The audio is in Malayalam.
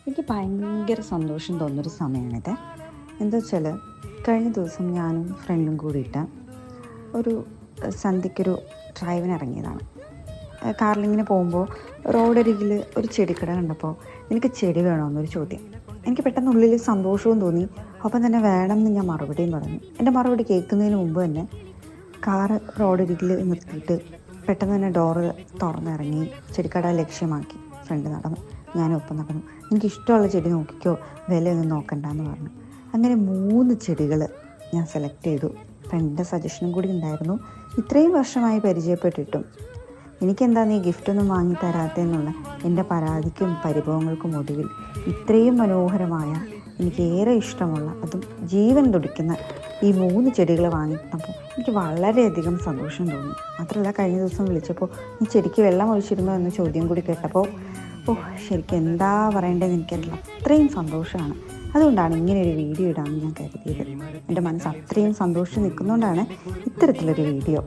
എനിക്ക് ഭയങ്കര സന്തോഷം തോന്നുന്നൊരു സമയമാണിത്. എന്താ വെച്ചാൽ കഴിഞ്ഞ ദിവസം ഞാനും ഫ്രണ്ടും കൂടിയിട്ട് ഒരു സന്ധ്യയ്ക്കൊരു ഡ്രൈവിന് ഇറങ്ങിയതാണ്. കാറിലിങ്ങനെ പോകുമ്പോൾ റോഡരികിൽ ഒരു ചെടിക്കട കണ്ടപ്പോൾ എനിക്ക് ചെടി വേണമെന്നൊരു ചോദ്യം. എനിക്ക് പെട്ടെന്ന് ഉള്ളിൽ സന്തോഷവും തോന്നി. ഒപ്പം തന്നെ വേണമെന്ന് ഞാൻ മറുപടിയും പറഞ്ഞു. എൻ്റെ മറുപടി കേൾക്കുന്നതിന് മുമ്പ് തന്നെ കാറ് റോഡരികിൽ നിർത്തിയിട്ട് പെട്ടെന്ന് തന്നെ ഡോറ് തുറന്നിറങ്ങി ചെടിക്കട ലക്ഷ്യമാക്കി ഫ്രണ്ട് നടന്നു. ഞാനൊപ്പം നടന്നു. എനിക്കിഷ്ടമുള്ള ചെടി നോക്കിക്കോ, വിലയൊന്നും നോക്കണ്ടെന്ന് പറഞ്ഞു. അങ്ങനെ 3 ചെടികൾ ഞാൻ സെലക്ട് ചെയ്തു. ഫ്രണ്ടിൻ്റെ സജഷനും കൂടി ഉണ്ടായിരുന്നു. ഇത്രയും വർഷമായി പരിചയപ്പെട്ടിട്ടും എനിക്കെന്താ നീ ഗിഫ്റ്റൊന്നും വാങ്ങി തരാത്തെന്നുള്ള എൻ്റെ പരാതിക്കും പരിഭവങ്ങൾക്കും ഒടുവിൽ ഇത്രയും മനോഹരമായ എനിക്കേറെ ഇഷ്ടമുള്ള അതും ജീവൻ തുടിക്കുന്ന ഈ 3 ചെടികൾ വാങ്ങിത്തപ്പോൾ എനിക്ക് വളരെയധികം സന്തോഷം തോന്നി. മാത്രമല്ല കഴിഞ്ഞ ദിവസം വിളിച്ചപ്പോൾ ഈ ചെടിക്ക് വെള്ളം ഒഴിച്ചിരുന്നോ എന്ന ചോദ്യം കൂടി കേട്ടപ്പോൾ ശരിക്കും എന്താ പറയേണ്ടതെന്ന് എനിക്കറിയില്ല. അത്രയും സന്തോഷമാണ്. അതുകൊണ്ടാണ് ഇങ്ങനെയൊരു വീഡിയോ ഇടാമെന്ന് ഞാൻ കരുതിയത്. എൻ്റെ മനസ്സ് അത്രയും സന്തോഷം നിൽക്കുന്നതുകൊണ്ടാണ് ഇത്തരത്തിലൊരു വീഡിയോ